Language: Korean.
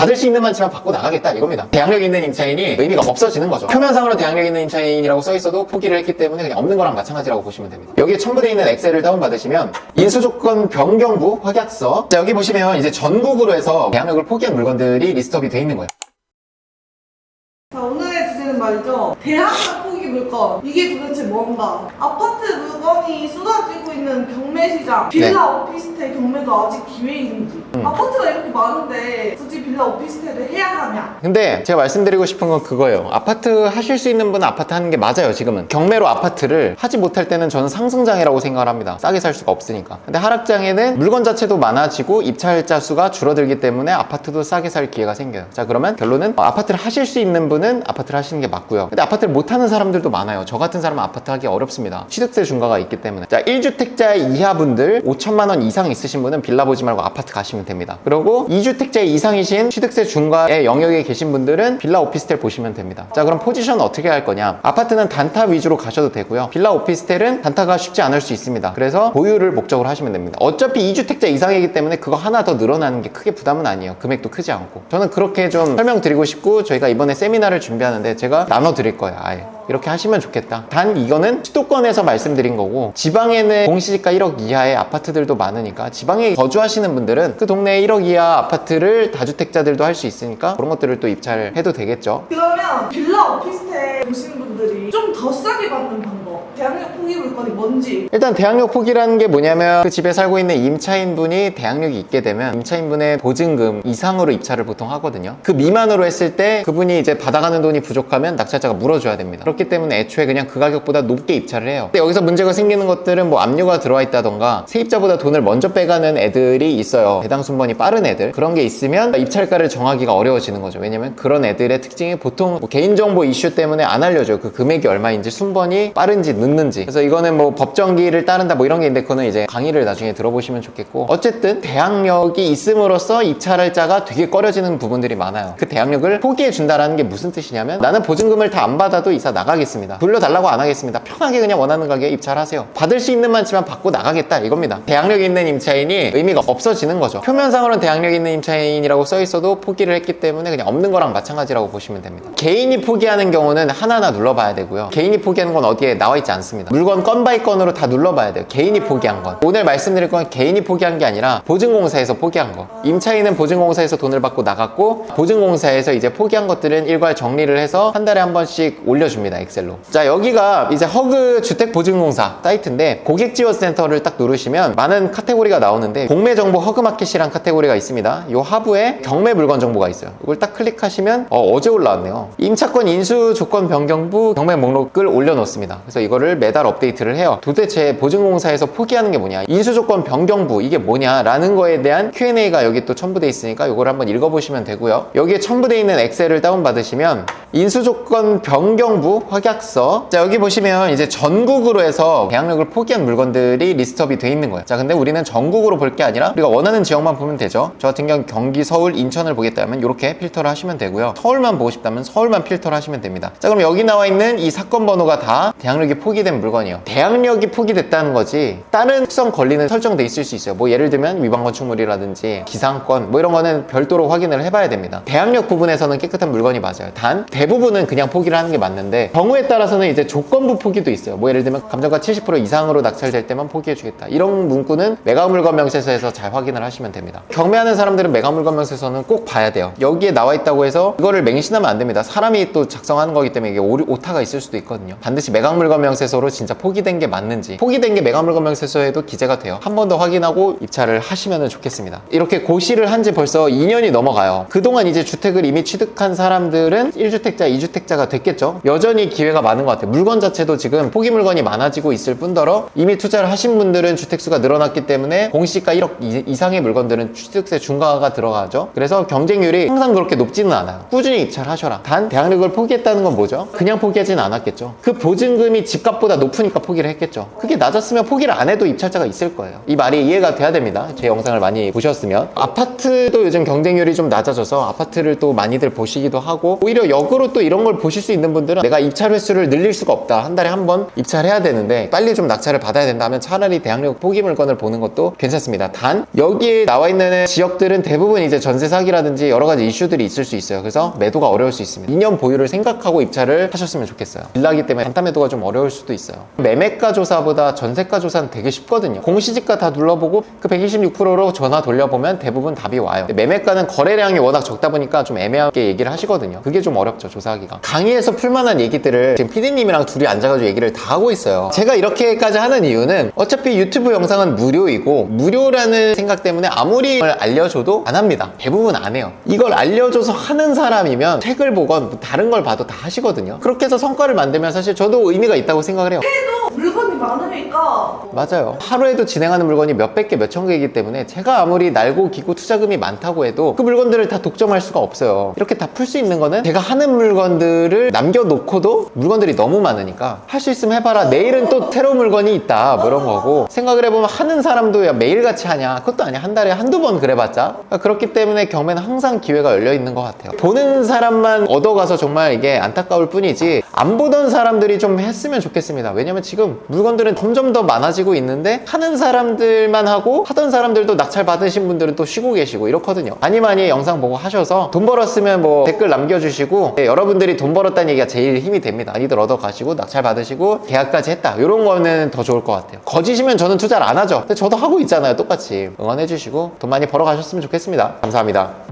받을 수 있는 만치만 받고 나가겠다 이겁니다. 대항력 있는 임차인이 의미가 없어지는 거죠. 표면상으로 대항력 있는 임차인이라고 써있어도 포기를 했기 때문에 그냥 없는 거랑 마찬가지라고 보시면 됩니다. 여기에 첨부되어 있는 엑셀을 다운받으시면 인수조건 변경부 확약서, 자 여기 보시면 이제 전국으로 해서 대항력을 포기한 물건들이 리스트업이 되어 있는 거예요. 자, 오늘의 주제는 말이죠. 대학교 포기 물건. 이게 도대체 뭔가? 아파트 물건이 쏟아지고 있는 경매 시장. 빌라 오피스텔 경매도 아직 기회인지. 아파트가 이렇게 많은데 굳이 빌라 오피스텔을 해야 하냐? 근데 제가 말씀드리고 싶은 건 그거예요. 아파트 하실 수 있는 분은 아파트 하는 게 맞아요. 지금은 경매로 아파트를 하지 못할 때는 저는 상승장애라고 생각을 합니다. 싸게 살 수가 없으니까. 근데 하락장에는 물건 자체도 많아지고 입찰자 수가 줄어들기 때문에 아파트도 싸게 살 기회가 생겨요. 자 그러면 결론은 아파트를 하실 수 있는 분은 아파트를 하시는 게 맞고요. 근데 아파트를 못하는 사람들도 많아요. 저 같은 사람은 아파트 하기 어렵습니다. 취득세 중과가 있기 때문에. 자 1주택자 이하분들 5천만 원 이상 있으신 분은 빌라 보지 말고 아파트 가시면 됩니다. 그리고 2주택자 이상이신 취득세 중과의 영역에 계신 분들은 빌라 오피스텔 보시면 됩니다. 자 그럼 포지션은 어떻게 할 거냐? 아파트는 단타 위주로 가셔도 되고요. 빌라 오피스텔은 단타가 쉽지 않을 수 있습니다. 그래서 보유를 목적으로 하시면 됩니다. 어차피 2주택자 이상이기 때문에 그거 하나 더 늘어나는 게 크게 부담은 아니에요. 금액도 크지 않고. 저는 그렇게 좀 설명드리고 싶고 저희가 이번에 세미나를 준비하는데 제가 나눠드릴 거예요. 아예 이렇게 하시면 좋겠다. 단 이거는 수도권에서 말씀드린 거고 지방에는 공시지가 1억 이하의 아파트들도 많으니까 지방에 거주하시는 분들은 그 동네에 1억 이하 아파트를 다주택자들도 할 수 있으니까 그런 것들을 또 입찰해도 되겠죠. 그러면 빌라 오피스텔 보시는 분들이 좀 더 싸게 받는 방법. 대학력 포기 물건이 뭔지. 일단 대항력 포기라는 게 뭐냐면 그 집에 살고 있는 임차인분이 대항력이 있게 되면 임차인분의 보증금 이상으로 입찰을 보통 하거든요. 그 미만으로 했을 때 그분이 이제 받아가는 돈이 부족하면 낙찰자가 물어줘야 됩니다. 그렇기 때문에 애초에 그냥 그 가격보다 높게 입찰을 해요. 근데 여기서 문제가 생기는 것들은 뭐 압류가 들어와 있다던가 세입자보다 돈을 먼저 빼가는 애들이 있어요. 배당 순번이 빠른 애들. 그런 게 있으면 입찰가를 정하기가 어려워지는 거죠. 왜냐면 그런 애들의 특징이 보통 뭐 개인정보 이슈 때문에 안 알려줘요. 그 금액이 얼마인지 순번이 빠른지 늦는지. 그래서 이거는 뭐 법정기를 따른다 뭐 이런 게 있는데 그거는 이제 강의를 나중에 들어보시면 좋겠고, 어쨌든 대항력이 있음으로써 입찰자가 되게 꺼려지는 부분들이 많아요. 그 대항력을 포기해 준다라는 게 무슨 뜻이냐면 나는 보증금을 다 안 받아도 이사 나가겠습니다. 돌려달라고 안 하겠습니다. 편하게 그냥 원하는 가격에 입찰하세요. 받을 수 있는 만치만 받고 나가겠다 이겁니다. 대항력 있는 임차인이 의미가 없어지는 거죠. 표면상으로는 대항력 있는 임차인이라고 써있어도 포기를 했기 때문에 그냥 없는 거랑 마찬가지라고 보시면 됩니다. 개인이 포기하는 경우는 하나하나 눌러봐야 되고요. 개인이 포기하는 건 어디에 나와 있지 않습니다. 물건 건 바이 건으로 다 눌러봐야 돼요. 개인이 포기한 건. 오늘 말씀드릴 건 개인이 포기한 게 아니라 보증공사에서 포기한 거. 임차인은 보증공사에서 돈을 받고 나갔고 보증공사에서 이제 포기한 것들은 일괄 정리를 해서 한 달에 한 번씩 올려줍니다. 엑셀로. 자 여기가 이제 허그 주택보증공사 사이트인데 고객지원센터를 딱 누르시면 많은 카테고리가 나오는데 공매정보 허그마켓이란 카테고리가 있습니다. 요 하부에 경매 물건 정보가 있어요. 이걸 딱 클릭하시면 어제 올라왔네요. 임차권 인수 조건 변경부 경매 목록을 올려놓습니다. 그래서 이거를 매달 업데이트를 해요. 도대체 보증공사에서 포기하는 게 뭐냐, 인수조건 변경부 이게 뭐냐라는 거에 대한 Q&A가 여기 또 첨부되어 있으니까 이걸 한번 읽어보시면 되고요. 여기에 첨부되어 있는 엑셀을 다운받으시면 인수조건 변경부 확약서, 자 여기 보시면 이제 전국으로 해서 대항력을 포기한 물건들이 리스트업이 되어 있는 거예요. 자 근데 우리는 전국으로 볼 게 아니라 우리가 원하는 지역만 보면 되죠. 저 같은 경우 경기, 서울, 인천을 보겠다면 이렇게 필터를 하시면 되고요. 서울만 보고 싶다면 서울만 필터를 하시면 됩니다. 자 그럼 여기 나와 있는 이 사건 번호가 다 대항력이 포기된 물건이에요. 대항력이 포기됐다는 거지 다른 특성 권리는 설정돼 있을 수 있어요. 뭐 예를 들면 위반 건축물이라든지 기상권 뭐 이런 거는 별도로 확인을 해봐야 됩니다. 대항력 부분에서는 깨끗한 물건이 맞아요. 단 대부분은 그냥 포기를 하는 게 맞는데 경우에 따라서는 이제 조건부 포기도 있어요. 뭐 예를 들면 감정가 70% 이상으로 낙찰될 때만 포기해주겠다 이런 문구는 매각물건명세서에서 잘 확인을 하시면 됩니다. 경매하는 사람들은 매각물건명세서는 꼭 봐야 돼요. 여기에 나와 있다고 해서 이거를 맹신하면 안 됩니다. 사람이 또 작성하는 거기 때문에 이게 오타가 있을 수도 있거든요. 반드시 매각물건명세서로 진짜 포기된 게 맞는지, 포기된 게 매각물건명세서에도 기재가 돼요. 한 번 더 확인하고 입찰을 하시면 좋겠습니다. 이렇게 고시를 한 지 벌써 2년이 넘어가요. 그동안 이제 주택을 이미 취득한 사람들은 1주택자, 2주택자가 됐겠죠. 여전히 기회가 많은 것 같아요. 물건 자체도 지금 포기 물건이 많아지고 있을 뿐더러 이미 투자를 하신 분들은 주택수가 늘어났기 때문에 공시가 1억 이상의 물건들은 취득세 중과가 들어가죠. 그래서 경쟁률이 항상 그렇게 높지는 않아요. 꾸준히 입찰하셔라. 단 대항력을 포기했다는 건 뭐죠? 그냥 포기하진 않았겠죠. 그 보증금이 집값 집값보다 높으니까 포기를 했겠죠. 그게 낮았으면 포기를 안 해도 입찰자가 있을 거예요. 이 말이 이해가 돼야 됩니다. 제 영상을 많이 보셨으면. 아파트도 요즘 경쟁률이 좀 낮아져서 아파트를 또 많이들 보시기도 하고, 오히려 역으로 또 이런 걸 보실 수 있는 분들은 내가 입찰 횟수를 늘릴 수가 없다, 한 달에 한 번 입찰해야 되는데 빨리 좀 낙찰을 받아야 된다면 차라리 대학력 포기 물건을 보는 것도 괜찮습니다. 단 여기에 나와 있는 지역들은 대부분 이제 전세 사기라든지 여러 가지 이슈들이 있을 수 있어요. 그래서 매도가 어려울 수 있습니다. 2년 보유를 생각하고 입찰을 하셨으면 좋겠어요. 빌라기 때문에 단타 매도가 좀 어려울 수도 있어요. 매매가 조사보다 전세가 조사는 되게 쉽거든요. 공시지가 다 눌러보고 그 126%로 전화 돌려보면 대부분 답이 와요. 매매가는 거래량이 워낙 적다 보니까 좀 애매하게 얘기를 하시거든요. 그게 좀 어렵죠, 조사하기가. 강의에서 풀만한 얘기들을 지금 피디님이랑 둘이 앉아가지고 얘기를 다 하고 있어요. 제가 이렇게까지 하는 이유는 어차피 유튜브 영상은 무료이고, 무료라는 생각 때문에 아무리 이걸 알려줘도 안 합니다. 대부분 안 해요. 이걸 알려줘서 하는 사람이면 책을 보건 다른 걸 봐도 다 하시거든요. 그렇게 해서 성과를 만들면 사실 저도 의미가 있다고 생각을 해요. 해도 물건이 많으니까. 맞아요. 하루에도 진행하는 물건이 몇백 개, 몇천 개이기 때문에 제가 아무리 날고 기고 투자금이 많다고 해도 그 물건들을 다 독점할 수가 없어요. 이렇게 다 풀 수 있는 거는 제가 하는 물건들을 남겨놓고도 물건들이 너무 많으니까 할 수 있으면 해봐라. 내일은 또 테러 물건이 있다, 뭐 이런 거고. 생각을 해보면 하는 사람도 야 매일같이 하냐, 그것도 아니야. 한 달에 한두 번 그래봤자. 그렇기 때문에 경매는 항상 기회가 열려 있는 것 같아요. 보는 사람만 얻어가서 정말 이게 안타까울 뿐이지, 안 보던 사람들이 좀 했으면 좋겠습니다. 왜냐면 지금 물건들은 점점 더 많아지고 있는데 하는 사람들만 하고, 하던 사람들도 낙찰 받으신 분들은 또 쉬고 계시고 이렇거든요. 많이 많이 영상 보고 하셔서 돈 벌었으면 뭐 댓글 남겨주시고, 여러분들이 돈 벌었다는 얘기가 제일 힘이 됩니다. 많이들 얻어가시고 낙찰 받으시고 계약까지 했다, 이런 거는 더 좋을 것 같아요. 거짓이면 저는 투자를 안 하죠. 근데 저도 하고 있잖아요. 똑같이 응원해주시고 돈 많이 벌어 가셨으면 좋겠습니다. 감사합니다.